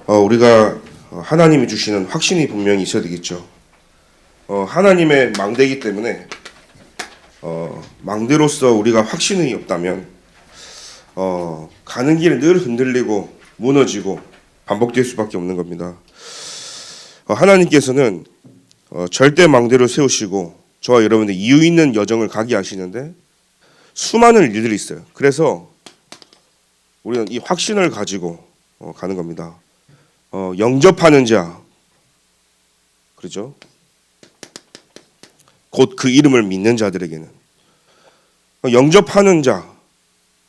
우리가 하나님이 주시는 확신이 분명히 있어야 되겠죠. 하나님의 망대이기 때문에 망대로서 우리가 확신이 없다면 가는 길에 늘 흔들리고 무너지고 반복될 수밖에 없는 겁니다. 하나님께서는 절대 망대를 세우시고 저와 여러분들 이유 있는 여정을 가게 하시는데 수많은 일들이 있어요. 그래서 우리는 이 확신을 가지고 가는 겁니다. 영접하는 자, 그렇죠? 곧 그 이름을 믿는 자들에게는 영접하는 자,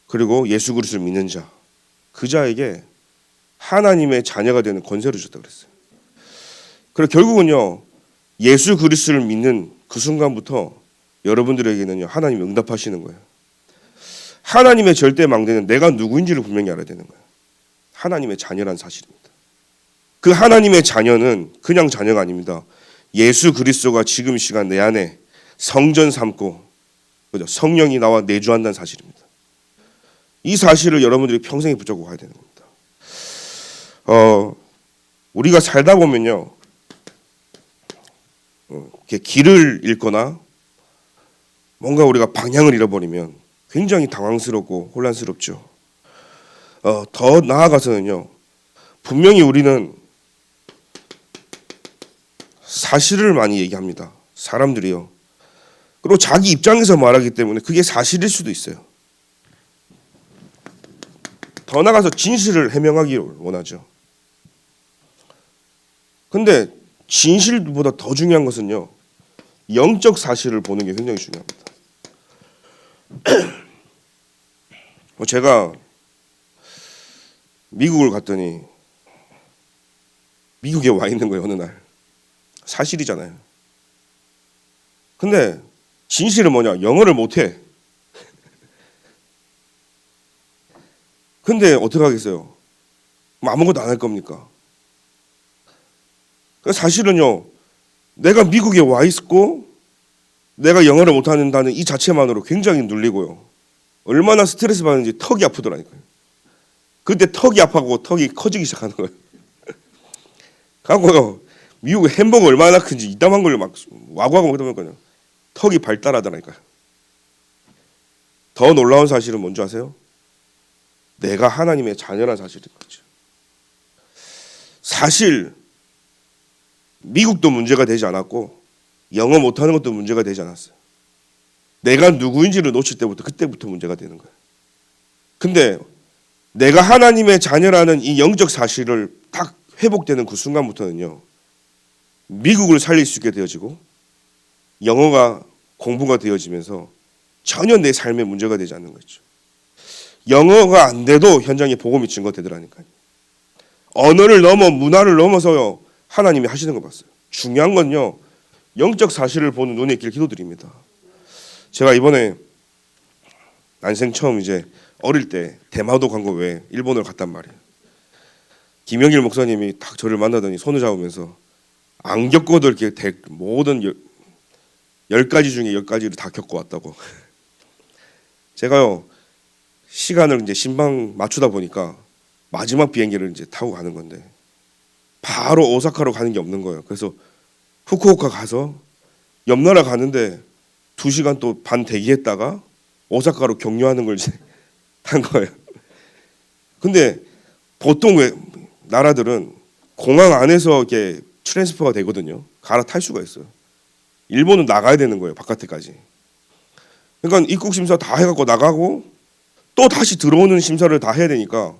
그리고 예수 그리스도를 믿는 자, 그 자에게 하나님의 자녀가 되는 권세를 주셨다고 그랬어요. 그리고 결국은요, 예수 그리스도를 믿는 그 순간부터 여러분들에게는요, 하나님이 응답하시는 거예요. 하나님의 절대 망대는 내가 누구인지를 분명히 알아야 되는 거예요. 하나님의 자녀란 사실입니다. 그 하나님의 자녀는 그냥 자녀가 아닙니다. 예수 그리스도가 지금 이 시간 내 안에 성전 삼고, 그죠? 성령이 나와 내주한다는 사실입니다. 이 사실을 여러분들이 평생에 붙잡고 가야 되는 겁니다. 우리가 살다 보면요, 길을 잃거나 뭔가 우리가 방향을 잃어버리면 굉장히 당황스럽고 혼란스럽죠. 더 나아가서는요, 분명히 우리는 사실을 많이 얘기합니다. 사람들이요. 그리고 자기 입장에서 말하기 때문에 그게 사실일 수도 있어요. 더 나아가서 진실을 해명하기를 원하죠. 근데 진실보다 더 중요한 것은요, 영적 사실을 보는 게 굉장히 중요합니다. 제가 미국을 갔더니 미국에 와 있는 거예요. 어느 날. 사실이잖아요. 근데 진실은 뭐냐? 영어를 못해. 근데 어떻게 하겠어요? 아무것도 안 할 겁니까? 사실은요, 내가 미국에 와 있고 내가 영어를 못한다는 이 자체만으로 굉장히 눌리고요, 얼마나 스트레스 받는지 턱이 아프더라니까요. 그때 턱이 아파고 턱이 커지기 시작하는 거예요. 그래서 미국의 햄버거 얼마나 큰지 이따만 걸로 막 와구와구 먹다 보니까 턱이 발달하더라니까요. 더 놀라운 사실은 뭔지 아세요? 내가 하나님의 자녀란 사실인 거죠. 사실 미국도 문제가 되지 않았고 영어 못하는 것도 문제가 되지 않았어요. 내가 누구인지를 놓칠 때부터 그때부터 문제가 되는 거예요. 근데 내가 하나님의 자녀라는 이 영적 사실을 딱 회복되는 그 순간부터는요, 미국을 살릴 수 있게 되어지고 영어가 공부가 되어지면서 전혀 내 삶에 문제가 되지 않는 거죠. 영어가 안 돼도 현장에 복음이 증거되더라니까요. 언어를 넘어 문화를 넘어서요, 하나님이 하시는 거 봤어요. 중요한 건요, 영적 사실을 보는 눈에 길 기도드립니다. 제가 이번에 난생 처음 이제 어릴 때 대마도 광고 외에 일본을 갔단 말이에요. 김영길 목사님이 딱 저를 만나더니 손을 잡으면서 안 겪어도 이렇게 모든 10가지 중에 10가지를 다 겪고 왔다고. 제가요, 시간을 이제 신방 맞추다 보니까 마지막 비행기를 이제 타고 가는 건데 바로 오사카로 가는 게 없는 거예요. 그래서 후쿠오카 가서 옆 나라 가는데 2시간 또 반 대기했다가 오사카로 경유하는 걸 이제 탄 거예요. 근데 보통 왜 나라들은 공항 안에서 이렇게 트랜스퍼가 되거든요. 갈아탈 수가 있어요. 일본은 나가야 되는 거예요, 바깥에까지. 그러니까 입국 심사 다 해갖고 나가고 또 다시 들어오는 심사를 다 해야 되니까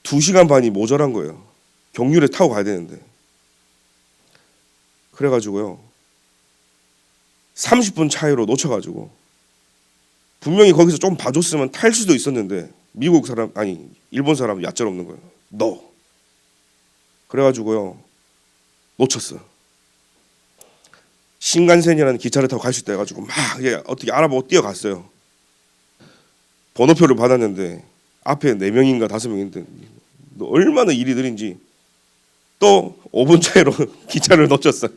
2시간 반이 모자란 거예요. 경유를 타고 가야 되는데. 그래가지고요, 30분 차이로 놓쳐가지고 분명히 거기서 좀 봐줬으면 탈 수도 있었는데 미국 사람, 아니 일본 사람 얕절없는 거예요. 너. 그래가지고요, 놓쳤어요. 신간센이라는 기차를 타고 갈 수 있다 해가지고 막 어떻게 알아보고 뛰어갔어요. 번호표를 받았는데 앞에 4명인가 5명인데 얼마나 일이 느린지 또 5분 차이로 기차를 놓쳤어요.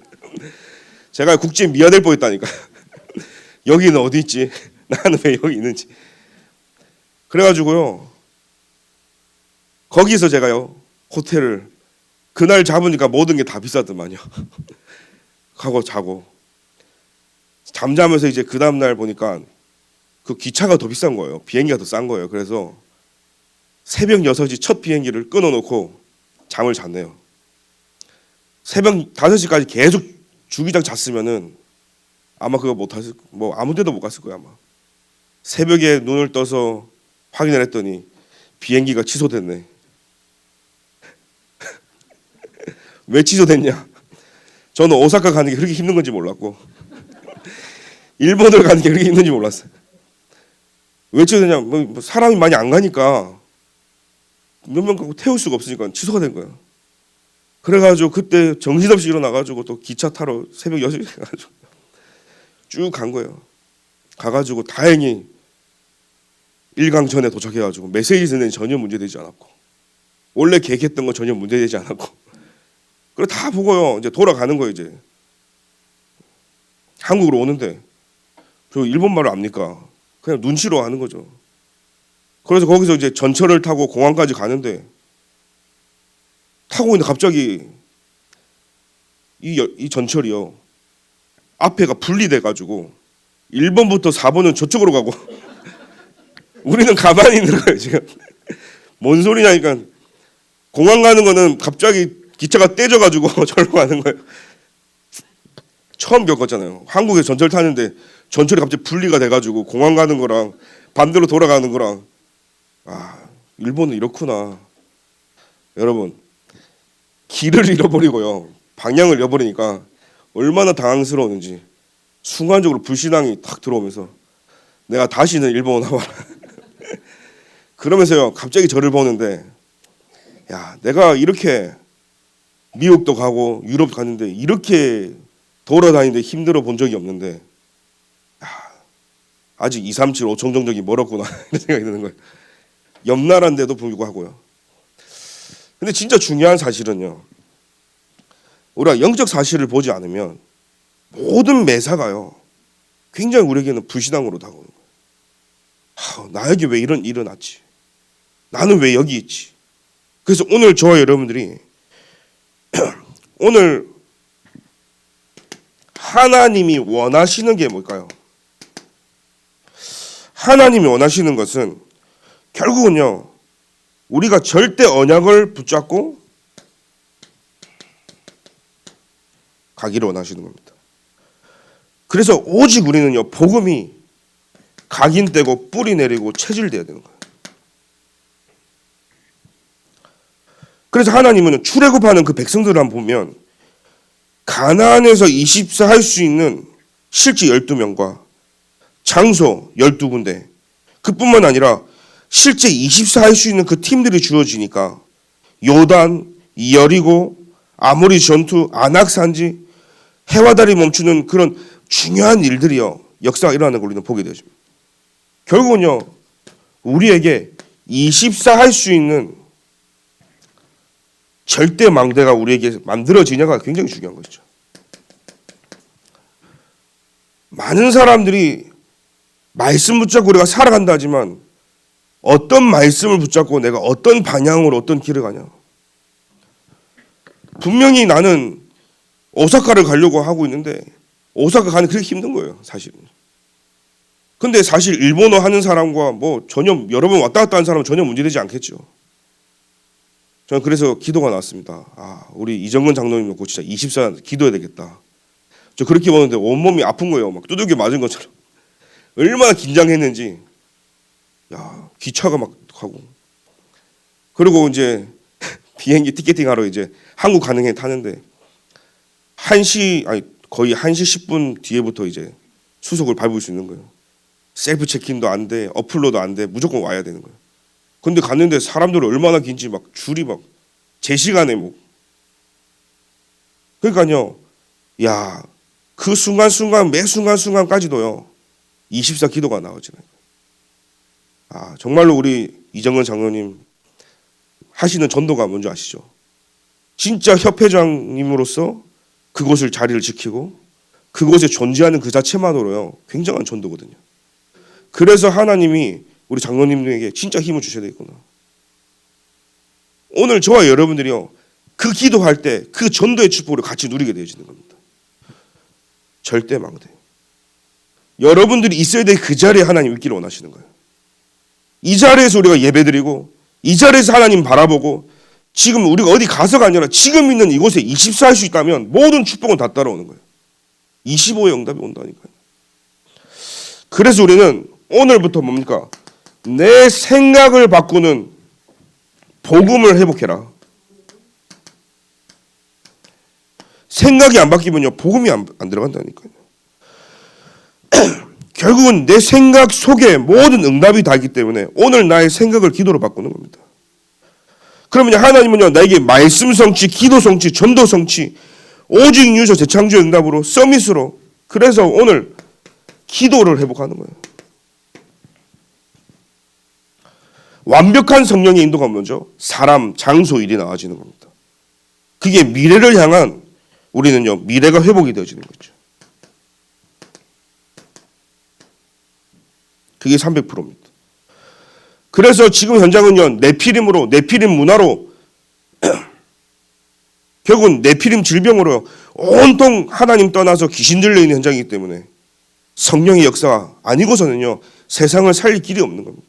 제가 국지에 미화될 뻔했다니까. 여기는 어디 있지? 나는 왜 여기 있는지. 그래가지고요, 거기서 제가요, 호텔을 그날 잡으니까 모든 게 다 비싸더만요. 하고 자고 잠자면서 이제 그 다음 날 보니까 그 기차가 더 비싼 거예요. 비행기가 더 싼 거예요. 그래서 새벽 6시 첫 비행기를 끊어놓고 잠을 잤네요. 새벽 5시까지 계속 주기장 잤으면은 아마 그거 못 했을, 뭐 아무 데도 못 갔을 거예요 아마. 새벽에 눈을 떠서 확인을 했더니 비행기가 취소됐네. 왜 취소됐냐? 저는 오사카 가는 게 그렇게 힘든 건지 몰랐고 일본을 가는 게 그렇게 힘든지 몰랐어요. 왜 취소됐냐? 뭐 사람이 많이 안 가니까 몇 명 갖고 태울 수가 없으니까 취소가 된 거예요. 그래가지고 그때 정신없이 일어나가지고 또 기차 타러 새벽 6시에 가가지고 쭉 간 거예요. 가가지고 다행히 일강 전에 도착해가지고 메시지는 전혀 문제되지 않았고 원래 계획했던 건 전혀 문제되지 않았고 그래 다 보고요. 이제 돌아가는 거예요. 이제 한국으로 오는데 저 일본말을 압니까? 그냥 눈치로 하는 거죠. 그래서 거기서 이제 전철을 타고 공항까지 가는데 타고 있는데 갑자기 이 전철이요 앞에가 분리돼 가지고 1번부터 4번은 저쪽으로 가고 우리는 가만히 있는 거예요 지금. 뭔 소리냐니까 공항 가는 거는 갑자기 기차가 떼져 가지고 저리로 가는 거예요. 처음 겪었잖아요. 한국에 전철 타는데 전철이 갑자기 분리가 돼 가지고 공항 가는 거랑 반대로 돌아가는 거랑 아 일본은 이렇구나. 여러분 길을 잃어버리고요 방향을 잃어버리니까 얼마나 당황스러웠는지 순간적으로 불신앙이 탁 들어오면서 내가 다시는 일본 나와라. 그러면서요 갑자기 저를 보는데 야 내가 이렇게 미국도 가고 유럽 갔는데 이렇게 돌아다니는데 힘들어 본 적이 없는데 야, 아직 237, 5청 정적이 멀었구나 이런 생각이 드는 거예요. 옆 나라인데도 불구하고요. 근데 진짜 중요한 사실은요 우리가 영적 사실을 보지 않으면 모든 매사가요 굉장히 우리에게는 불신앙으로 다가오는 거예요. 나에게 왜 이런 일이 났지? 나는 왜 여기 있지? 그래서 오늘 저와 여러분들이 오늘 하나님이 원하시는 게 뭘까요? 하나님이 원하시는 것은 결국은요 우리가 절대 언약을 붙잡고 가기를 원하시는 겁니다. 그래서 오직 우리는요 복음이 각인되고 뿌리 내리고 체질돼야 되는 거예요. 그래서 하나님은 출애굽하는 그 백성들을 한번 보면 가나안에서 24 할 수 있는 실제 12명과 장소 12군데 그뿐만 아니라 실제 24 할 수 있는 그 팀들이 주어지니까 요단, 여리고, 아모리 전투, 안악산지, 해와 달이 멈추는 그런 중요한 일들이요 역사가 일어나는 걸 우리는 보게 되죠. 결국은요 우리에게 24 할 수 있는 절대 망대가 우리에게 만들어지냐가 굉장히 중요한 것이죠. 많은 사람들이 말씀 붙잡고 우리가 살아간다 하지만 어떤 말씀을 붙잡고 내가 어떤 방향으로 어떤 길을 가냐. 분명히 나는 오사카를 가려고 하고 있는데 오사카 가는 게 그렇게 힘든 거예요 사실은. 근데 사실 일본어 하는 사람과 뭐 전혀 여러 번 왔다 갔다 하는 사람은 전혀 문제되지 않겠죠. 저는 그래서 기도가 나왔습니다. 우리 이정근 장로님 놓고 진짜 24 기도해야 되겠다. 저 그렇게 보는데 온몸이 아픈 거예요. 막 두들겨 맞은 것처럼. 얼마나 긴장했는지. 야, 기차가 막 하고. 그리고 이제 비행기 티켓팅하러 이제 한국 가는 해 타는데 1시 거의 1시 10분 뒤에부터 이제 수속을 밟을 수 있는 거예요. 셀프 체크인도 안 돼, 어플로도 안 돼, 무조건 와야 되는 거예요. 근데 갔는데 사람들이 얼마나 긴지 막 줄이 막 제 시간에 뭐. 그러니까요, 야, 그 순간순간 매 순간순간까지도요 24 기도가 나오지는. 정말로 우리 이정근 장로님 하시는 전도가 뭔지 아시죠? 진짜 협회장님으로서 그곳을 자리를 지키고 그곳에 존재하는 그 자체만으로요 굉장한 전도거든요. 그래서 하나님이 우리 장로님에게 진짜 힘을 주셔야 되겠구나. 오늘 저와 여러분들이요 그 기도할 때 그 전도의 축복을 같이 누리게 되어지는 겁니다. 절대 망대. 여러분들이 있어야 될 그 자리에 하나님 있기를 원하시는 거예요. 이 자리에서 우리가 예배드리고 이 자리에서 하나님 바라보고 지금 우리가 어디 가서가 아니라 지금 있는 이곳에 24 할 수 있다면 모든 축복은 다 따라오는 거예요. 25의 응답이 온다니까요. 그래서 우리는 오늘부터 뭡니까? 내 생각을 바꾸는 복음을 회복해라. 생각이 안 바뀌면요 복음이 안 들어간다니까요. 결국은 내 생각 속에 모든 응답이 다 있기 때문에 오늘 나의 생각을 기도로 바꾸는 겁니다. 그러면 하나님은요 나에게 말씀 성취, 기도 성취, 전도 성취, 오직 유저 재창조 응답으로 서밋으로 그래서 오늘 기도를 회복하는 거예요. 완벽한 성령의 인도가 뭐죠? 사람, 장소, 일이 나아지는 겁니다. 그게 미래를 향한 우리는요 미래가 회복이 되어지는 거죠. 그게 300%입니다. 그래서 지금 현장은요 네피림으로 네피림 문화로 결국은 네피림 질병으로 온통 하나님 떠나서 귀신 들려 있는 현장이기 때문에 성령의 역사가 아니고서는요 세상을 살릴 길이 없는 겁니다.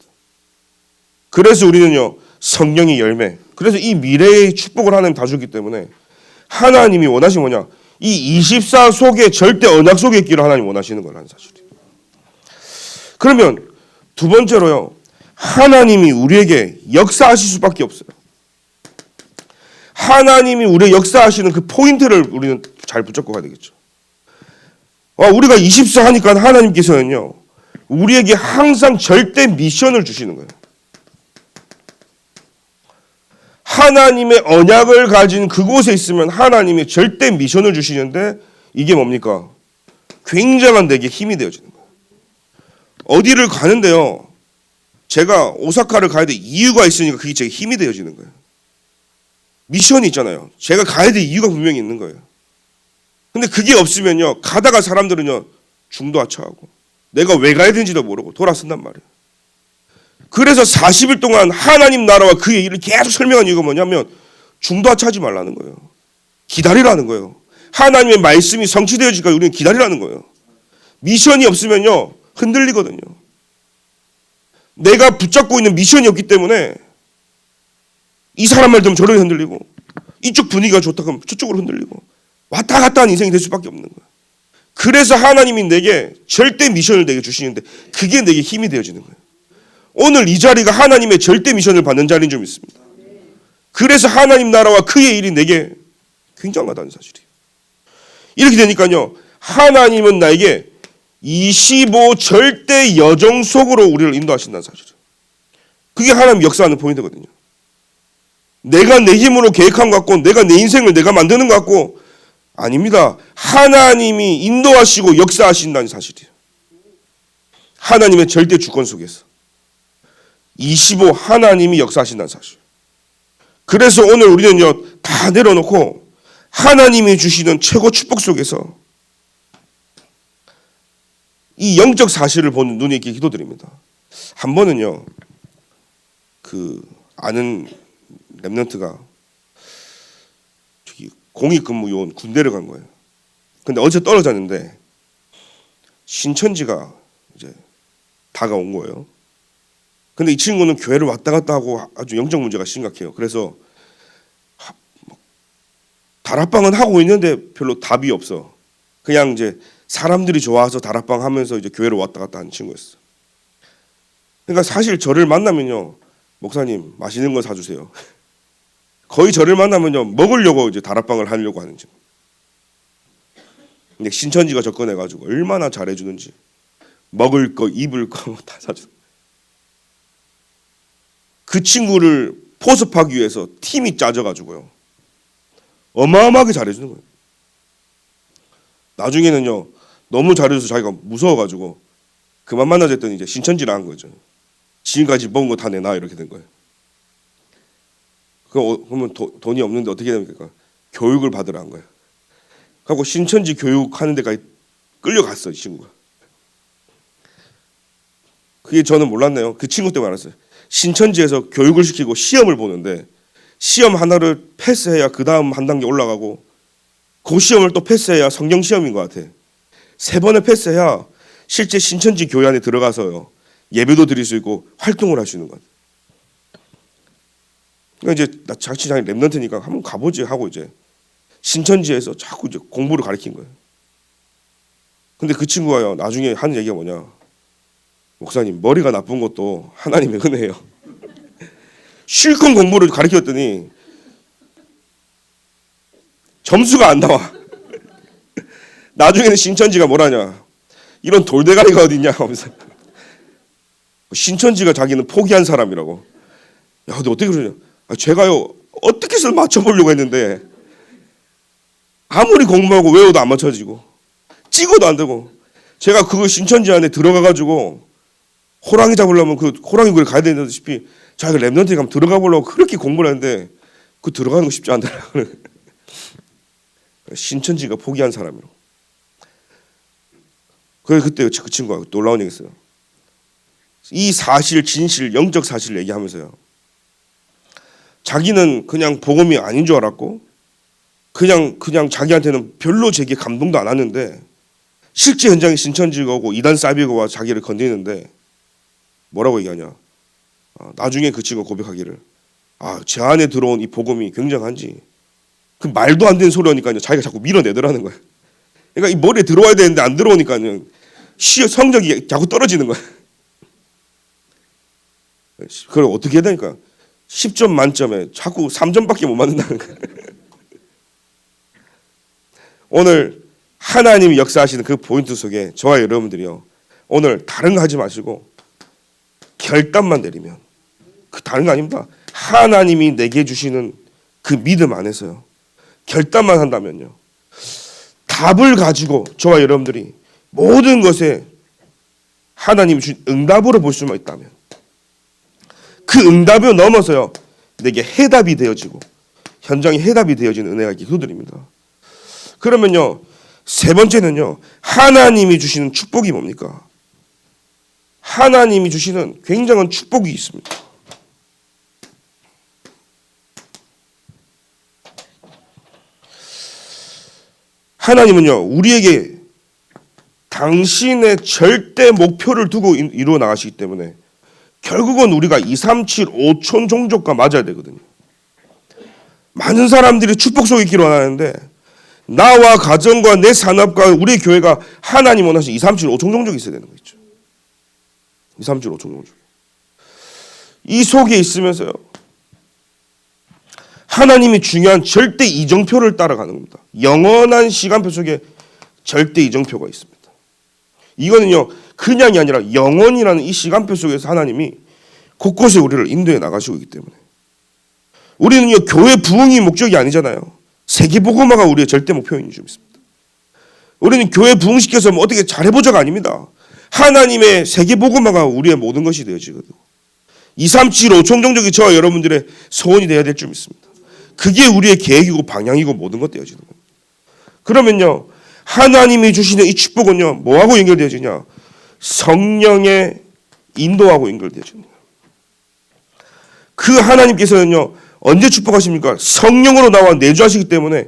그래서 우리는요 성령의 열매, 그래서 이 미래의 축복을 하나님 다 주기 때문에 하나님이 원하시는 뭐냐, 이 24 속에 절대 언약 속에 있기를 하나님 원하시는 거라는 사실이에요. 그러면 두 번째로요 하나님이 우리에게 역사하실 수밖에 없어요. 하나님이 우리의 역사하시는 그 포인트를 우리는 잘 붙잡고 가야 되겠죠. 우리가 24 하니까 하나님께서는요 우리에게 항상 절대 미션을 주시는 거예요. 하나님의 언약을 가진 그곳에 있으면 하나님이 절대 미션을 주시는데 이게 뭡니까? 굉장한 내게 힘이 되어지는 거예요. 어디를 가는데요 제가 오사카를 가야 될 이유가 있으니까 그게 제게 힘이 되어지는 거예요. 미션이 있잖아요. 제가 가야 될 이유가 분명히 있는 거예요. 근데 그게 없으면요 가다가 사람들은요 중도하차하고 내가 왜 가야 되는지도 모르고 돌아선단 말이에요. 그래서 40일 동안 하나님 나라와 그의 일을 계속 설명한 이유가 뭐냐면 중도하차하지 말라는 거예요. 기다리라는 거예요. 하나님의 말씀이 성취되어질까지 우리는 기다리라는 거예요. 미션이 없으면요 흔들리거든요. 내가 붙잡고 있는 미션이 없기 때문에 이 사람 말 들으면 저렇게 흔들리고 이쪽 분위기가 좋다 그러면 저쪽으로 흔들리고 왔다 갔다 하는 인생이 될 수밖에 없는 거예요. 그래서 하나님이 내게 절대 미션을 내게 주시는데 그게 내게 힘이 되어지는 거예요. 오늘 이 자리가 하나님의 절대 미션을 받는 자리인 줄 믿습니다. 그래서 하나님 나라와 그의 일이 내게 굉장하다는 사실이에요. 이렇게 되니까요 하나님은 나에게 25 절대 여정 속으로 우리를 인도하신다는 사실이에요. 그게 하나님 역사하는 포인트거든요. 내가 내 힘으로 계획한 것 같고 내가 내 인생을 내가 만드는 것 같고 아닙니다. 하나님이 인도하시고 역사하신다는 사실이에요. 하나님의 절대 주권 속에서 25 하나님이 역사하신다는 사실. 그래서 오늘 우리는요 다 내려놓고 하나님이 주시는 최고 축복 속에서 이 영적 사실을 보는 눈이 있게 기도드립니다. 한 번은요 그 아는 랩런트가 저기 공익근무요원 군대를 간 거예요. 근데 어제 떨어졌는데 신천지가 이제 다가온 거예요. 근데 이 친구는 교회를 왔다 갔다 하고 아주 영적 문제가 심각해요. 그래서 다락방은 하고 있는데 별로 답이 없어. 그냥 이제 사람들이 좋아서 다락방 하면서 이제 교회를 왔다 갔다 하는 친구였어. 그러니까 사실 저를 만나면요 목사님 맛있는 거 사주세요. 거의 저를 만나면요 먹으려고 이제 다락방을 하려고 하는 친구. 근데 신천지가 접근해가지고 얼마나 잘해주는지 먹을 거 입을 거 다 사줘. 그 친구를 포섭하기 위해서 팀이 짜져가지고요 어마어마하게 잘해주는 거예요. 나중에는요 너무 잘해줘서 자기가 무서워가지고 그만 만나자 했더니 이제 신천지를 한 거죠. 지금까지 먹은 거 다 내놔 이렇게 된 거예요. 그러면 돈이 없는데 어떻게 됩니까? 교육을 받으러 한 거예요. 그리고 신천지 교육하는 데까지 끌려갔어 이 친구가. 그게 저는 몰랐네요. 그 친구 때문에 알았어요. 신천지에서 교육을 시키고 시험을 보는데 시험 하나를 패스해야 그 다음 한 단계 올라가고 그 시험을 또 패스해야 성경 시험인 것 같아. 3번을 패스해야 실제 신천지 교회 안에 들어가서요. 예배도 드릴 수 있고 활동을 할 수 있는 것 같아. 그러니까 이제 나 자취장이 랩런트니까 한번 가보지 하고 이제 신천지에서 자꾸 이제 공부를 가르친 거예요. 근데 그 친구가요 나중에 하는 얘기가 뭐냐? 목사님 머리가 나쁜 것도 하나님의 은혜예요. 실컷 공부를 가르쳤더니 점수가 안 나와. 나중에는 신천지가 뭐라냐? 이런 돌대가리가 어딨냐 하면서 신천지가 자기는 포기한 사람이라고. 야, 근데 어떻게 그러냐? 제가요 어떻게 해서 맞춰보려고 했는데 아무리 공부하고 외워도 안 맞춰지고 찍어도 안 되고 제가 그 신천지 안에 들어가가지고 호랑이 잡으려면 그 호랑이 굴에 가야 되는다시피 자기가 랩런트에 가면 들어가 보려고 그렇게 공부를 하는데 그 들어가는 거 쉽지 않더라고요. 신천지가 포기한 사람이라고. 그래서 그때 그 친구가 놀라운 얘기 했어요. 이 사실, 진실, 영적 사실을 얘기하면서요. 자기는 그냥 복음이 아닌 줄 알았고 그냥 자기한테는 별로 제게 감동도 안 왔는데 실제 현장에 신천지가 오고 이단 사비고와 자기를 건드리는데 뭐라고 얘기하냐. 나중에 그 친구가 고백하기를 제 안에 들어온 이 복음이 굉장한지 그 말도 안 되는 소리 하니까 자기가 자꾸 밀어내더라는 거야. 그러니까 이 머리에 들어와야 되는데 안 들어오니까 성적이 자꾸 떨어지는 거야. 그걸 어떻게 해야 되니까 10점 만점에 자꾸 3점밖에 못 맞는다는 거야. 오늘 하나님이 역사하시는 그 포인트 속에 저와 여러분들이요. 오늘 다른 거 하지 마시고 결단만 내리면 그 다른 거 아닙니다. 하나님이 내게 주시는 그 믿음 안에서요. 결단만 한다면요. 답을 가지고 저와 여러분들이 모든 것에 하나님이 주신 응답으로 볼 수만 있다면 그 응답을 넘어서요. 내게 해답이 되어지고 현장에 해답이 되어지는 은혜가 있게 기도드립니다. 그러면요. 3번째는요. 하나님이 주시는 축복이 뭡니까? 하나님이 주시는 굉장한 축복이 있습니다. 하나님은요. 우리에게 당신의 절대 목표를 두고 이루어 나가시기 때문에 결국은 우리가 2, 3, 7, 5촌 종족과 맞아야 되거든요. 많은 사람들이 축복 속에 있기로 하는데 나와 가정과 내 산업과 우리 교회가 하나님 원하시는 2, 3, 7, 5촌 종족이 있어야 되는 거죠. 2, 3, 7, 5촌 종족. 이 속에 있으면서요. 하나님이 중요한 절대 이정표를 따라가는 겁니다. 영원한 시간표 속에 절대 이정표가 있습니다. 이거는요. 그냥이 아니라 영원이라는 이 시간표 속에서 하나님이 곳곳에 우리를 인도해 나가시고 있기 때문에 우리는요. 교회 부흥이 목적이 아니잖아요. 세계복음화가 우리의 절대 목표인 줄 믿습니다. 우리는 교회 부흥시켜서 뭐 어떻게 잘해보자가 아닙니다. 하나님의 세계복음화가 우리의 모든 것이 되어지거든요. 2, 3, 7, 5총 종족이 저와 여러분들의 소원이 되어야 될 줄 믿습니다. 그게 우리의 계획이고 방향이고 모든 것 되어지는 겁니다. 그러면요. 하나님이 주시는 이 축복은요. 뭐하고 연결되어지냐. 성령의 인도하고 연결되어지는 거예요. 그 하나님께서는요. 언제 축복하십니까? 성령으로 나와 내주하시기 때문에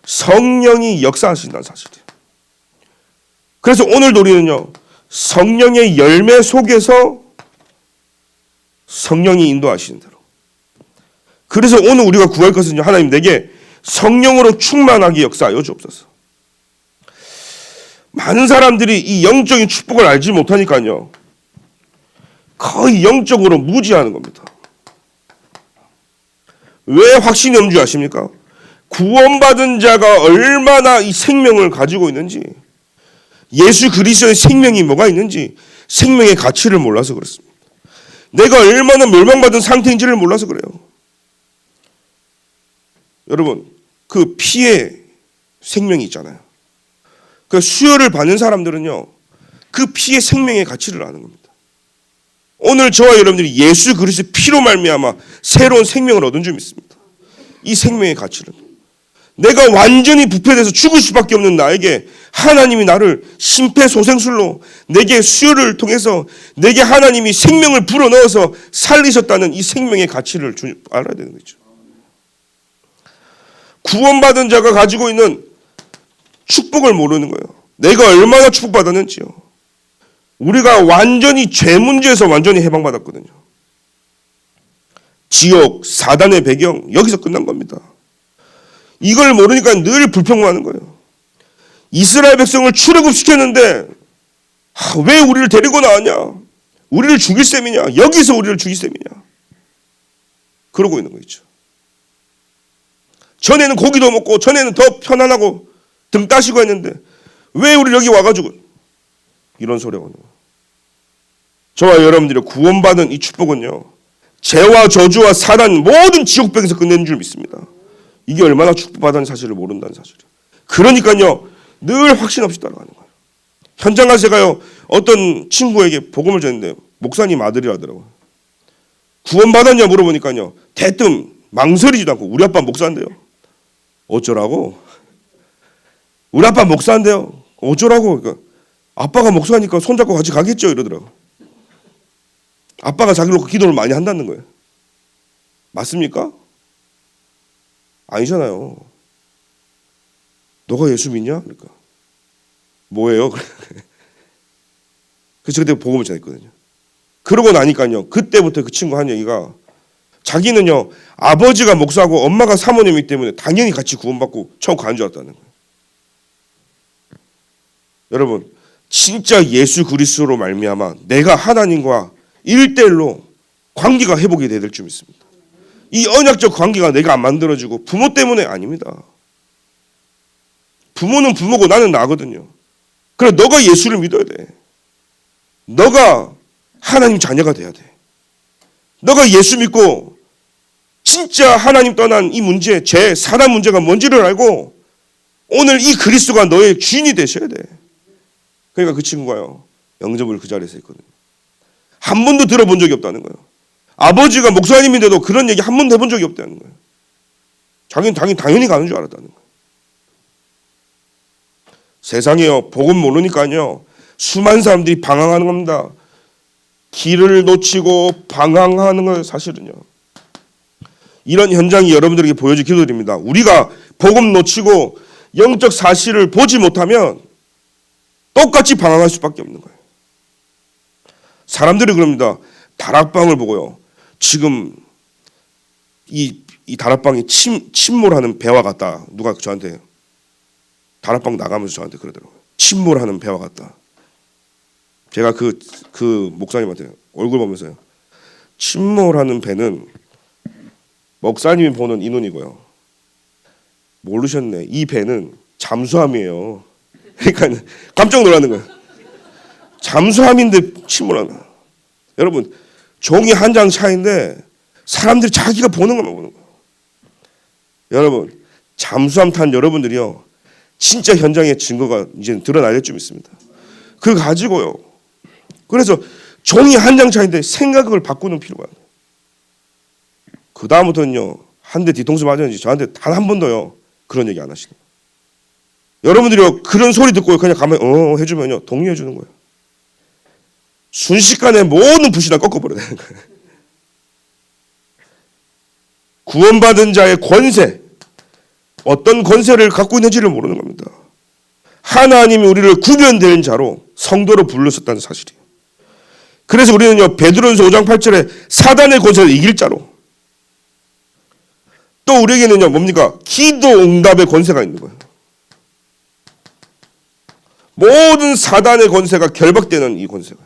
성령이 역사하신다는 사실이에요. 그래서 오늘도 우리는요. 성령의 열매 속에서 성령이 인도하시는 대로. 그래서 오늘 우리가 구할 것은요. 하나님 내게 성령으로 충만하게 역사하여 주옵소서. 많은 사람들이 이 영적인 축복을 알지 못하니까요. 거의 영적으로 무지하는 겁니다. 왜 확신이 없는 줄 아십니까? 구원받은 자가 얼마나 이 생명을 가지고 있는지, 예수 그리스도의 생명이 뭐가 있는지, 생명의 가치를 몰라서 그렇습니다. 내가 얼마나 멸망받은 상태인지를 몰라서 그래요. 여러분, 그 피의 생명이 있잖아요. 그 수혈을 받는 사람들은요, 그 피의 생명의 가치를 아는 겁니다. 오늘 저와 여러분들이 예수 그리스도의 피로 말미암아 새로운 생명을 얻은 줄 믿습니다. 이 생명의 가치를. 내가 완전히 부패돼서 죽을 수밖에 없는 나에게 하나님이 나를 심폐소생술로 내게 수혈을 통해서 내게 하나님이 생명을 불어넣어서 살리셨다는 이 생명의 가치를 알아야 되는 거죠. 구원받은 자가 가지고 있는 축복을 모르는 거예요. 내가 얼마나 축복받았는지요. 우리가 완전히 죄 문제에서 완전히 해방받았거든요. 지옥, 사단의 배경, 여기서 끝난 겁니다. 이걸 모르니까 늘 불평하는 거예요. 이스라엘 백성을 출애굽시켰는데 왜 우리를 데리고 나왔냐? 우리를 죽일 셈이냐? 여기서 우리를 죽일 셈이냐? 그러고 있는 거 있죠. 전에는 고기도 먹고 전에는 더 편안하고 등 따시고 했는데 왜 우리 여기 와가지고 이런 소리가 오는 거예요. 저와 여러분들이 구원받은 이 축복은요, 죄와 저주와 사단 모든 지옥병에서 끝내는 줄 믿습니다. 이게 얼마나 축복받은 사실을 모른다는 사실이에요. 그러니까요, 늘 확신 없이 따라가는 거예요. 현장 가서 제가요, 어떤 친구에게 복음을 전했는데 목사님 아들이라더라고요. 구원받았냐 물어보니까요, 대뜸 망설이지도 않고 우리 아빠 목사인데요. 어쩌라고? 우리 아빠 목사인데요. 어쩌라고? 그러니까 아빠가 목사니까 손잡고 같이 가겠죠 이러더라고요. 아빠가 자기 놓고 기도를 많이 한다는 거예요. 맞습니까? 아니잖아요. 너가 예수 믿냐? 그러니까 뭐예요? 그래서 그때 복음을 전했거든요. 그러고 나니까요, 그때부터 그 친구 한 얘기가 자기는요, 아버지가 목사고 엄마가 사모님이기 때문에 당연히 같이 구원받고 천국 가는 줄 알았다는 거예요. 여러분, 진짜 예수 그리스도로 말미암아 내가 하나님과 1대1로 관계가 회복이 돼야 될 줄 믿습니다. 이 언약적 관계가 내가 안 만들어지고 부모 때문에 아닙니다. 부모는 부모고 나는 나거든요. 그래, 너가 예수를 믿어야 돼. 너가 하나님 자녀가 돼야 돼. 너가 예수 믿고 진짜 하나님 떠난 이 문제, 죄, 사단 문제가 뭔지를 알고 오늘 이 그리스도가 너의 주인이 되셔야 돼. 그러니까 그 친구가요, 영접을 그 자리에서 했거든요. 한 번도 들어본 적이 없다는 거예요. 아버지가 목사님인데도 그런 얘기 한 번도 해본 적이 없다는 거예요. 자기는 당연히 가는 줄 알았다는 거예요. 세상에요, 복음 모르니까요, 수많은 사람들이 방황하는 겁니다. 길을 놓치고 방황하는 거예요, 사실은요. 이런 현장이 여러분들에게 보여줄 기도드립니다. 우리가 복음 놓치고 영적 사실을 보지 못하면 똑같이 방황할 수밖에 없는 거예요. 사람들이 그럽니다. 다락방을 보고요, 지금 이 다락방이 침몰하는 배와 같다. 누가 저한테 다락방 나가면서 저한테 그러더라고요. 침몰하는 배와 같다. 제가 그 목사님한테 얼굴 보면서요, 침몰하는 배는 목사님이 보는 이 눈이고요, 모르셨네, 이 배는 잠수함이에요. 그러니까 깜짝 놀라는 거예요. 잠수함인데 침몰하나. 여러분, 종이 한 장 차인데 사람들이 자기가 보는 것만 보는 거예요. 여러분, 잠수함 탄 여러분들이요, 진짜 현장의 증거가 이제 드러날 줄 믿습니다. 그거 가지고요, 그래서 종이 한 장 차인데 생각을 바꾸는 필요가 있어요. 그 다음부터는요, 한 대 뒤통수 맞았는지 저한테 단 한 번도요 그런 얘기 안 하시네요. 여러분들이요, 그런 소리 듣고 그냥 가만히 해주면요, 동의해 주는 거예요. 순식간에 모든 불신을 꺾어버려야 되는 거예요. 구원받은 자의 권세, 어떤 권세를 갖고 있는지를 모르는 겁니다. 하나님이 우리를 구별된 자로 성도로 불렀었다는 사실이에요. 그래서 우리는요, 베드로전서 5장 8절에 사단의 권세를 이길 자로, 또 우리에게는요, 뭡니까? 기도 응답의 권세가 있는 거예요. 모든 사단의 권세가 결박되는 이 권세가.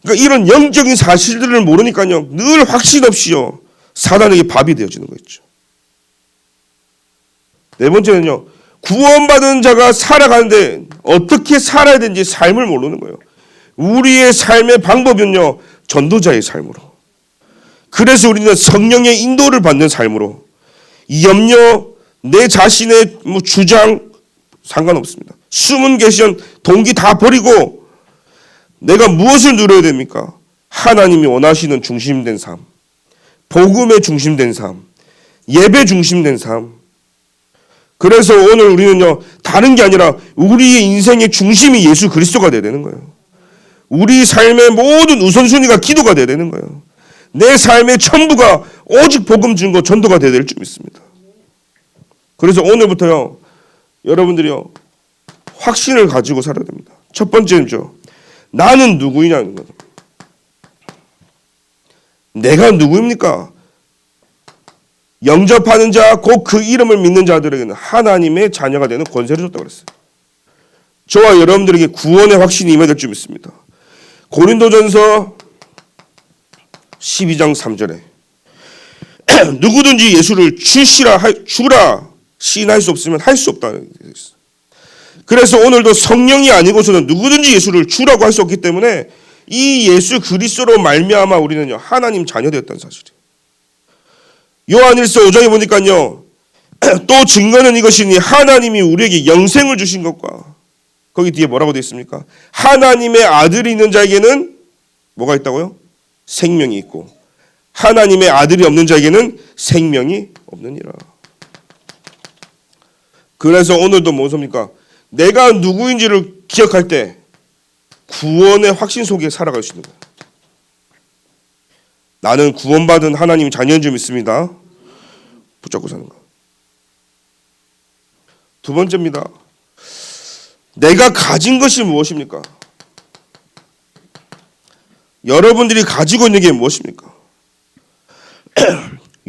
그러니까 이런 영적인 사실들을 모르니까요, 늘 확신 없이요, 사단에게 밥이 되어지는 거죠. 네 번째는요, 구원받은 자가 살아가는데 어떻게 살아야 되는지 삶을 모르는 거예요. 우리의 삶의 방법은요, 전도자의 삶으로. 그래서 우리는 성령의 인도를 받는 삶으로, 이 염려, 내 자신의 주장 상관없습니다. 숨은 계시던 동기 다 버리고 내가 무엇을 누려야 됩니까? 하나님이 원하시는 중심된 삶, 복음의 중심된 삶, 예배 중심된 삶. 그래서 오늘 우리는요, 다른 게 아니라 우리의 인생의 중심이 예수 그리스도가 되어야 되는 거예요. 우리 삶의 모든 우선순위가 기도가 되어야 되는 거예요. 내 삶의 전부가 오직 복음 증거 전도가 되어야 될 줄 믿습니다. 그래서 오늘부터요, 여러분들이요, 확신을 가지고 살아야 됩니다. 첫 번째는요, 나는 누구이냐는 거죠. 내가 누구입니까? 영접하는 자, 곧 그 이름을 믿는 자들에게는 하나님의 자녀가 되는 권세를 줬다고 그랬어요. 저와 여러분들에게 구원의 확신이 임해야 될 줄 믿습니다. 고린도전서 12장 3절에 누구든지 예수를 주라 시인할 수 없으면 할 수 없다는 게 있어요. 그래서 오늘도 성령이 아니고서는 누구든지 예수를 주라고 할 수 없기 때문에 이 예수 그리스도로 말미암아 우리는요, 하나님 자녀 되었다는 사실이에요. 요한일서 5장에 보니까요, 또 증거는 이것이니 하나님이 우리에게 영생을 주신 것과, 거기 뒤에 뭐라고 되어 있습니까? 하나님의 아들이 있는 자에게는 뭐가 있다고요? 생명이 있고 하나님의 아들이 없는 자에게는 생명이 없느니라. 그래서 오늘도 무엇입니까? 내가 누구인지를 기억할 때 구원의 확신 속에 살아갈 수 있는 거예요. 나는 구원받은 하나님 자녀인 줄 믿습니다. 붙잡고 사는 거. 두 번째입니다. 내가 가진 것이 무엇입니까? 여러분들이 가지고 있는 게 무엇입니까?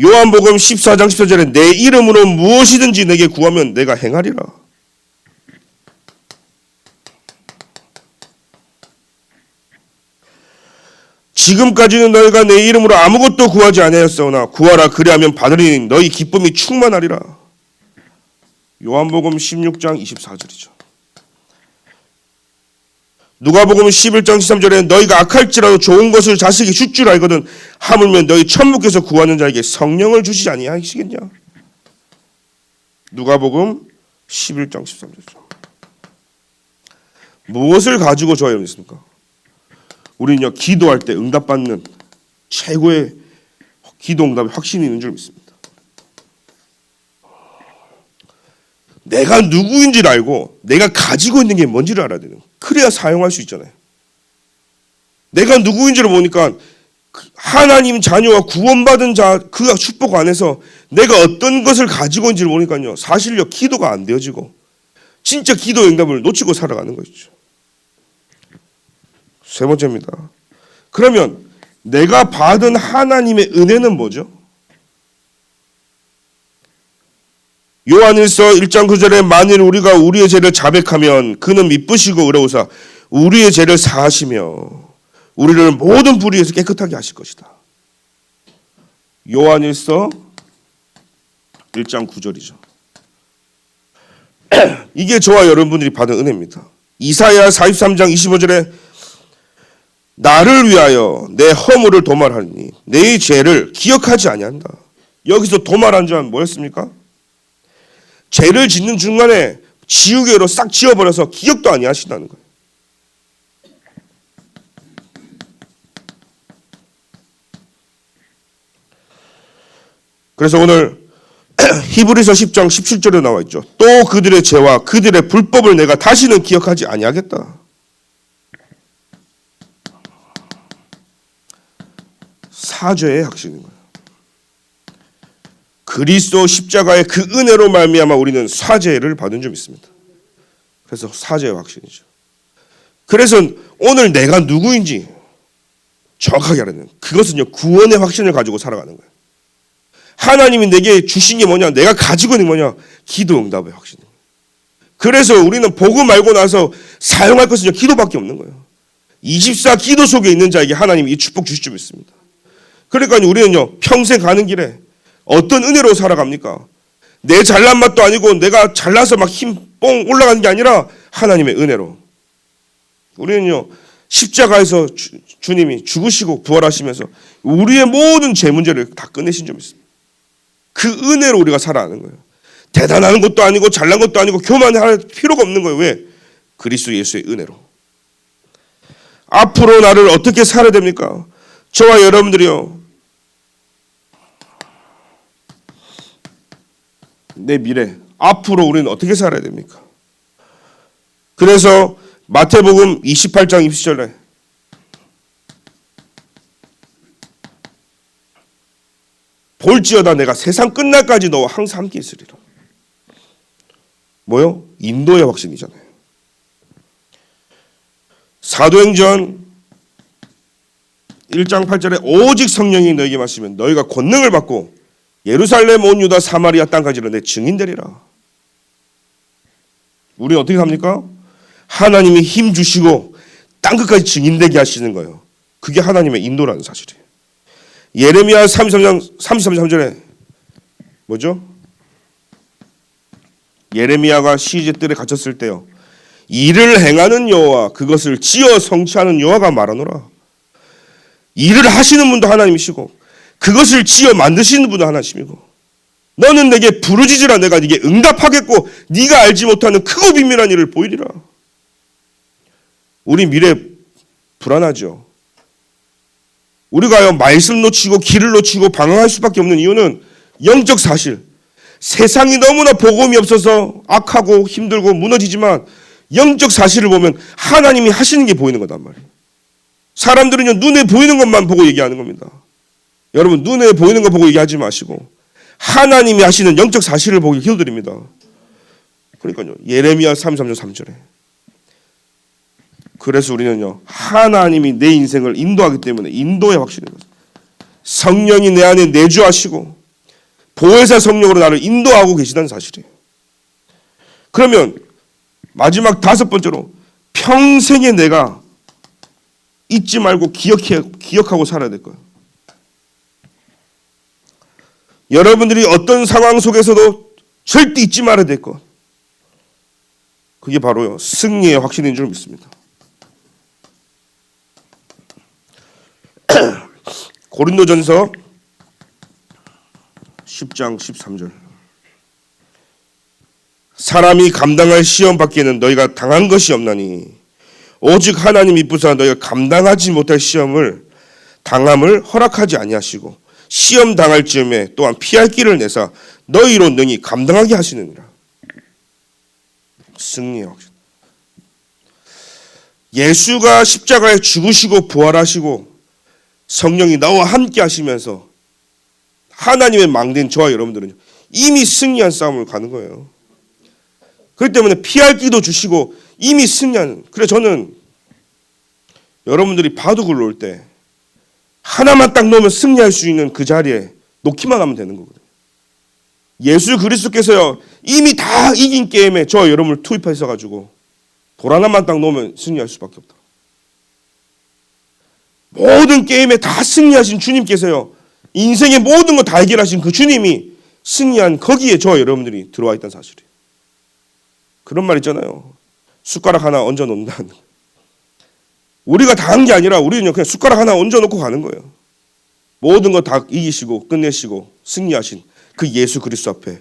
요한복음 14장 14절에 내 이름으로 무엇이든지 내게 구하면 내가 행하리라. 지금까지는 너희가 내 이름으로 아무것도 구하지 아니하였사오나 구하라 그리하면 받으리니 너희 기쁨이 충만하리라. 요한복음 16장 24절이죠. 누가복음 11장 13절에 너희가 악할지라도 좋은 것을 자식이 줄 줄 알거든 하물며 너희 천부께서 구하는 자에게 성령을 주시지 아니하시겠냐. 누가복음 11장 13절이죠. 무엇을 가지고 저와 여러분 있습니까? 우리는요, 기도할 때 응답받는 최고의 기도 응답의 확신이 있는 줄 믿습니다. 내가 누구인지를 알고 내가 가지고 있는 게 뭔지를 알아야 되는 거예요. 그래야 사용할 수 있잖아요. 내가 누구인지를 보니까 하나님 자녀와 구원받은 자 그 축복 안에서 내가 어떤 것을 가지고 있는지를 보니까요, 사실요 기도가 안 되어지고 진짜 기도 응답을 놓치고 살아가는 것이죠. 세 번째입니다. 그러면 내가 받은 하나님의 은혜는 뭐죠? 요한일서 1장 9절에 만일 우리가 우리의 죄를 자백하면 그는 미쁘시고 의로우사 우리의 죄를 사하시며 우리를 모든 불의에서 깨끗하게 하실 것이다. 요한일서 1장 9절이죠. 이게 저와 여러분들이 받은 은혜입니다. 이사야 43장 25절에 나를 위하여 내 허물을 도말하니 내 죄를 기억하지 아니한다. 여기서 도말한 자는 뭐였습니까? 죄를 짓는 중간에 지우개로 싹 지워버려서 기억도 아니하신다는 거예요. 그래서 오늘 히브리서 10장 17절에 나와 있죠. 또 그들의 죄와 그들의 불법을 내가 다시는 기억하지 아니하겠다. 사죄의 확신인 거예요. 그리스도 십자가의 그 은혜로 말미암아 우리는 사죄를 받은 줄 믿습니다. 그래서 사죄의 확신이죠. 그래서 오늘 내가 누구인지 정확하게 알아내는 그것은요 구원의 확신을 가지고 살아가는 거예요. 하나님이 내게 주신 게 뭐냐, 내가 가지고 있는 게 뭐냐, 기도 응답의 확신이에요. 그래서 우리는 복음 알고 나서 사용할 것은요 기도밖에 없는 거예요. 24 기도 속에 있는 자에게 하나님이 이 축복 주실 줄 믿습니다. 그러니까 우리는요 평생 가는 길에 어떤 은혜로 살아갑니까? 내 잘난 맛도 아니고 내가 잘나서 막 힘 뽕 올라가는 게 아니라 하나님의 은혜로. 우리는요 십자가에서 주님이 죽으시고 부활하시면서 우리의 모든 죄 문제를 다 끝내신 줄 믿습니다. 그 은혜로 우리가 살아가는 거예요. 대단한 것도 아니고 잘난 것도 아니고 교만할 필요가 없는 거예요. 왜? 그리스도 예수의 은혜로. 앞으로 나를 어떻게 살아야 됩니까? 저와 여러분들이요 내 미래 앞으로 우리는 어떻게 살아야 됩니까? 그래서 마태복음 28장 20절에 볼지어다 내가 세상 끝날까지 너와 항상 함께 있으리라. 뭐요? 인도의 확신이잖아요. 사도행전 1장 8절에 오직 성령이 너에게 마시면 너희가 권능을 받고 예루살렘 온 유다 사마리아 땅까지로 내 증인되리라. 우리는 어떻게 합니까? 하나님이 힘 주시고 땅 끝까지 증인되게 하시는 거예요. 그게 하나님의 인도라는 사실이에요. 예레미야 33장 3절에 뭐죠? 예레미야가 시제 뜰에 갇혔을 때요. 일을 행하는 여호와 그것을 지어 성취하는 여호와가 말하노라. 일을 하시는 분도 하나님이시고 그것을 지어 만드시는 분도 하나님이시고 너는 내게 부르짖으라 내가 네게 응답하겠고 네가 알지 못하는 크고 비밀한 일을 보이리라. 우리 미래 불안하죠. 우리가요 말씀 놓치고 길을 놓치고 방황할 수밖에 없는 이유는 영적 사실. 세상이 너무나 복음이 없어서 악하고 힘들고 무너지지만 영적 사실을 보면 하나님이 하시는 게 보이는 거단 말이에요. 사람들은요 눈에 보이는 것만 보고 얘기하는 겁니다. 여러분 눈에 보이는 거 보고 얘기하지 마시고 하나님이 하시는 영적 사실을 보기 기도드립니다. 그러니까요 예레미야 33장 3절에 그래서 우리는요 하나님이 내 인생을 인도하기 때문에 인도의 확신인 거죠. 성령이 내 안에 내주하시고 보혜사 성령으로 나를 인도하고 계시다는 사실이에요. 그러면 마지막 5번째로 평생에 내가 잊지 말고 기억하고 살아야 될 거예요. 여러분들이 어떤 상황 속에서도 절대 잊지 말아야 될 것. 그게 바로요 승리의 확신인 줄 믿습니다. 고린도전서 10장 13절 사람이 감당할 시험 밖에는 너희가 당한 것이 없나니 오직 하나님 이쁘사 너희가 감당하지 못할 시험을 당함을 허락하지 아니하시고 시험 당할 즈음에 또한 피할 길을 내사 너희로 능히 감당하게 하시느니라. 승리의 확신. 예수가 십자가에 죽으시고 부활하시고 성령이 나와 함께 하시면서 하나님의 망된 저와 여러분들은 이미 승리한 싸움을 가는 거예요. 그렇기 때문에 피할 길도 주시고 이미 승리한. 그래 저는 여러분들이 바둑을 놓을 때 하나만 딱 놓으면 승리할 수 있는 그 자리에 놓기만 하면 되는 거거든요. 예수 그리스도께서요 이미 다 이긴 게임에 저와 여러분을 투입하셔 가지고 돌 하나만 딱 놓으면 승리할 수밖에 없다. 모든 게임에 다 승리하신 주님께서요 인생의 모든 거 다 해결하신 그 주님이 승리한 거기에 저와 여러분들이 들어와 있다는 사실이에요. 그런 말 있잖아요. 숟가락 하나 얹어 놓는다는. 우리가 다 한 게 아니라 우리는 그냥 숟가락 하나 얹어 놓고 가는 거예요. 모든 거 다 이기시고 끝내시고 승리하신 그 예수 그리스도 앞에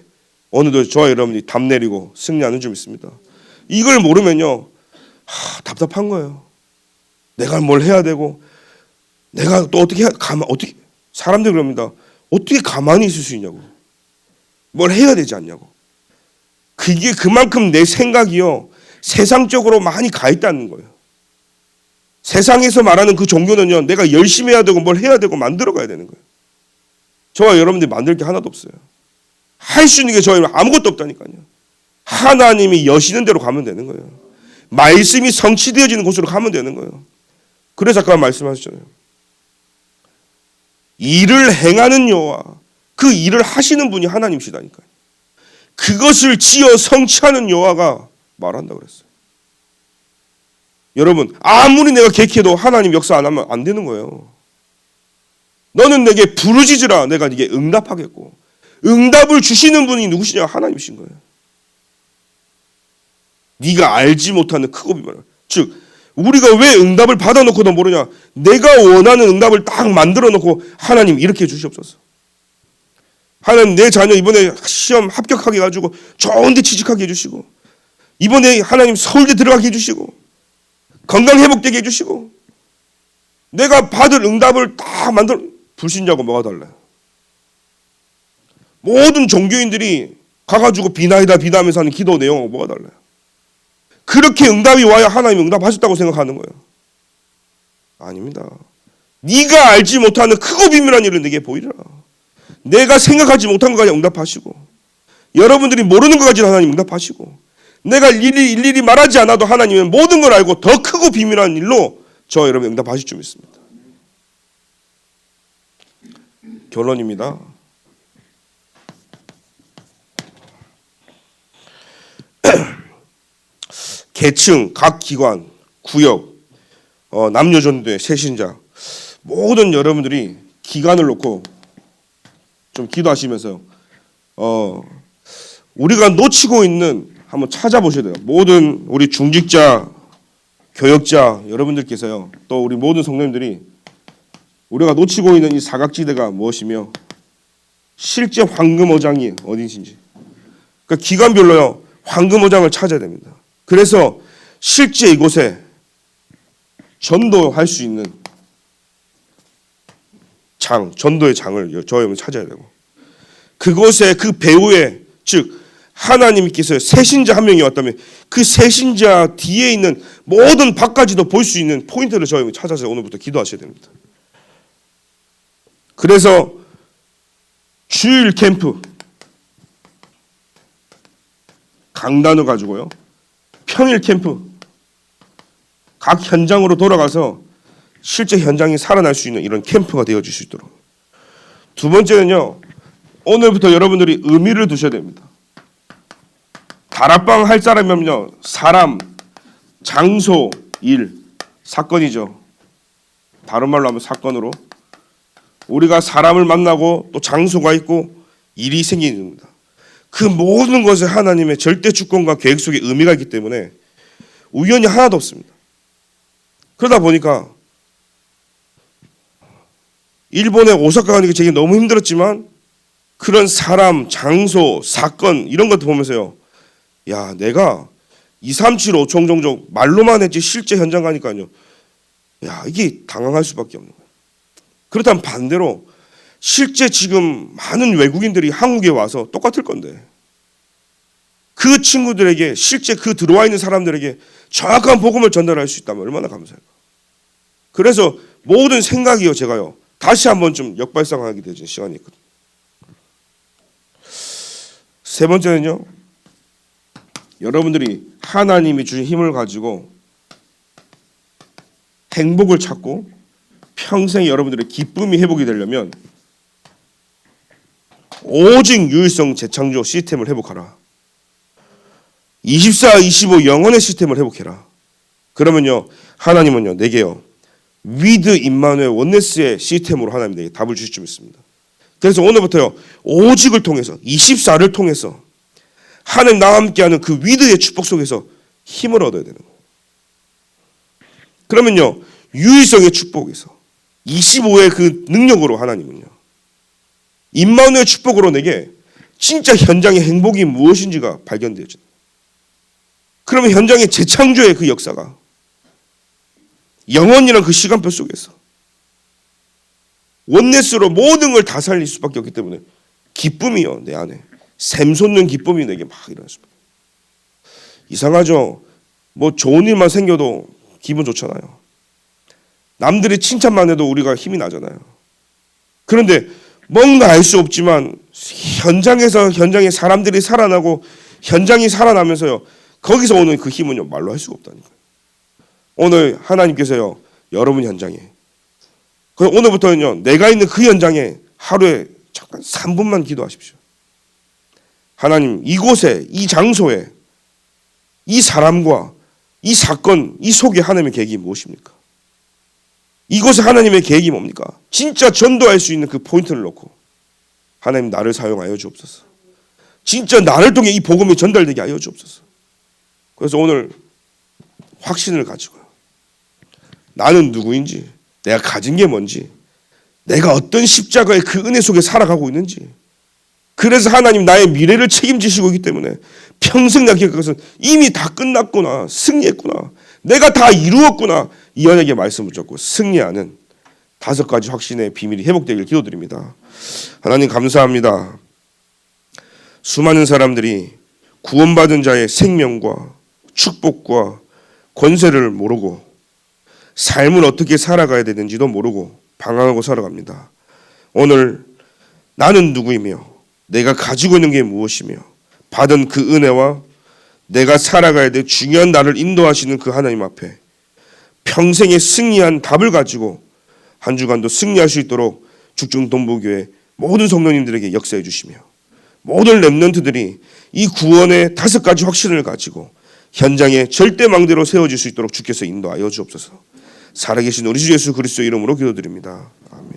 오늘도 저와 여러분이 답 내리고 승리하는 줄 믿습니다. 이걸 모르면요 답답한 거예요. 내가 뭘 해야 되고 내가 또 어떻게 사람들이 그럽니다. 어떻게 가만히 있을 수 있냐고. 뭘 해야 되지 않냐고. 그게 그만큼 내 생각이요 세상적으로 많이 가 있다는 거예요. 세상에서 말하는 그 종교는요 내가 열심히 해야 되고 뭘 해야 되고 만들어 가야 되는 거예요. 저와 여러분들이 만들 게 하나도 없어요. 할 수 있는 게 저희 아무것도 없다니까요. 하나님이 여시는 대로 가면 되는 거예요. 말씀이 성취되어지는 곳으로 가면 되는 거예요. 그래서 아까 말씀하셨잖아요. 일을 행하는 여호와 그 일을 하시는 분이 하나님이시다니까요. 그것을 지어 성취하는 여호와가 말한다 그랬어요. 여러분 아무리 내가 객해도 하나님 역사 안 하면 안 되는 거예요. 너는 내게 부르짖으라 내가 네게 응답하겠고 응답을 주시는 분이 누구시냐 하나님이신 거예요. 네가 알지 못하는 크고 비밀한 즉 우리가 왜 응답을 받아놓고도 모르냐 내가 원하는 응답을 딱 만들어놓고 하나님 이렇게 해주시옵소서. 하나님 내 자녀 이번에 시험 합격하게 해가지고 좋은 데 취직하게 해주시고 이번에 하나님 서울대 들어가게 해주시고 건강 회복되게 해주시고 내가 받을 응답을 딱 만들어. 불신자고 뭐가 달라요? 모든 종교인들이 가가지고 비나이다 비나하면서 하는 기도 내용하고 뭐가 달라요? 그렇게 응답이 와야 하나님이 응답하셨다고 생각하는 거예요. 아닙니다. 네가 알지 못하는 크고 비밀한 일을 내게 보이리라. 내가 생각하지 못한 것까지 응답하시고 여러분들이 모르는 것까지 하나님 응답하시고 내가 일일이 말하지 않아도 하나님은 모든 걸 알고 더 크고 비밀한 일로 저와 여러분 응답하실 줄 믿습니다. 결론입니다. 계층, 각 기관, 구역, 남녀전도회, 새신자 모든 여러분들이 기간을 놓고 좀 기도하시면서요. 우리가 놓치고 있는 한번 찾아보셔야 돼요. 모든 우리 중직자, 교역자 여러분들께서요. 또 우리 모든 성도님들이 우리가 놓치고 있는 이 사각지대가 무엇이며 실제 황금어장이 어디신지 그 기간별로요. 황금어장을 찾아야 됩니다. 그래서 실제 이곳에 전도할 수 있는 전도의 장을 저희 여러분 찾아야 되고 그곳에 그 배후에 즉 하나님께서 새신자 한 명이 왔다면 그 새신자 뒤에 있는 모든 밖까지도 볼 수 있는 포인트를 저희 여러분 찾아서 오늘부터 기도하셔야 됩니다. 그래서 주일 캠프 강단을 가지고요. 평일 캠프 각 현장으로 돌아가서 실제 현장이 살아날 수 있는 이런 캠프가 되어질 수 있도록. 두 번째는요. 오늘부터 여러분들이 의미를 두셔야 됩니다. 다락방 할 사람이면요. 사람, 장소, 일, 사건이죠. 다른 말로 하면 사건으로. 우리가 사람을 만나고 또 장소가 있고 일이 생기는 겁니다. 그 모든 것에 하나님의 절대 주권과 계획 속에 의미가 있기 때문에 우연이 하나도 없습니다. 그러다 보니까 일본에 오사카 가는 게 제게 너무 힘들었지만 그런 사람, 장소, 사건 이런 것도 보면서요. 야, 내가 2, 3, 7, 5 종종 말로만 했지 실제 현장 가니까요. 야, 이게 당황할 수밖에 없는 거예요. 그렇다면 반대로 실제 지금 많은 외국인들이 한국에 와서 똑같을 건데 그 친구들에게 실제 그 들어와 있는 사람들에게 정확한 복음을 전달할 수 있다면 얼마나 감사할까. 그래서 모든 생각이요 제가요 다시 한번 좀 역발상하게 되는 시간이 있거든요. 세 번째는요. 여러분들이 하나님이 주신 힘을 가지고 행복을 찾고 평생 여러분들의 기쁨이 회복이 되려면 오직 유일성 재창조 시스템을 회복하라. 24, 25 영혼의 시스템을 회복해라. 그러면요 하나님은요 내게요 위드 임마누엘 원네스의 시스템으로 하나님 내게 답을 주실 줄 믿습니다. 그래서 오늘부터요 오직을 통해서 24를 통해서 하나님 나와 함께하는 그 위드의 축복 속에서 힘을 얻어야 되는 거예요. 그러면요 유일성의 축복에서 25의 그 능력으로 하나님은요 임마누엘 축복으로 내게 진짜 현장의 행복이 무엇인지가 발견되어져요. 그러면 현장의 재창조의 그 역사가 영원이란 그 시간표 속에서 원네스로 모든 걸 다 살릴 수밖에 없기 때문에 기쁨이요 내 안에 샘솟는 기쁨이 내게 막 일어날 수밖에. 이상하죠. 뭐 좋은 일만 생겨도 기분 좋잖아요. 남들이 칭찬만 해도 우리가 힘이 나잖아요. 그런데 뭔가 알 수 없지만 현장에서 현장에 사람들이 살아나고 현장이 살아나면서요 거기서 오는 그 힘은요 말로 할 수가 없다니까요. 오늘 하나님께서요 여러분 현장에 오늘부터는요 내가 있는 그 현장에 하루에 잠깐 3분만 기도하십시오. 하나님 이곳에 이 장소에 이 사람과 이 사건 이 속에 하나님의 계획이 무엇입니까? 이곳에 하나님의 계획이 뭡니까? 진짜 전도할 수 있는 그 포인트를 놓고 하나님 나를 사용하여 주옵소서. 진짜 나를 통해 이 복음이 전달되게 하여 주옵소서. 그래서 오늘 확신을 가지고요. 나는 누구인지, 내가 가진 게 뭔지, 내가 어떤 십자가의 그 은혜 속에 살아가고 있는지. 그래서 하나님 나의 미래를 책임지시고 있기 때문에 평생 나기할 것은 이미 다 끝났구나, 승리했구나, 내가 다 이루었구나. 이 언약의 말씀을 붙잡고 승리하는 5가지 확신의 비밀이 회복되길 기도드립니다. 하나님 감사합니다. 수많은 사람들이 구원받은 자의 생명과 축복과 권세를 모르고 삶을 어떻게 살아가야 되는지도 모르고 방황하고 살아갑니다. 오늘 나는 누구이며 내가 가지고 있는 게 무엇이며 받은 그 은혜와 내가 살아가야 될 중요한 나를 인도하시는 그 하나님 앞에 평생에 승리한 답을 가지고 한 주간도 승리할 수 있도록 죽중동부교회 모든 성도님들에게 역사해 주시며 모든 렘넌트들이 이 구원의 5가지 확신을 가지고 현장에 절대망대로 세워질 수 있도록 주께서 인도하여 주옵소서. 살아계신 우리 주 예수 그리스도의 이름으로 기도드립니다. 아멘.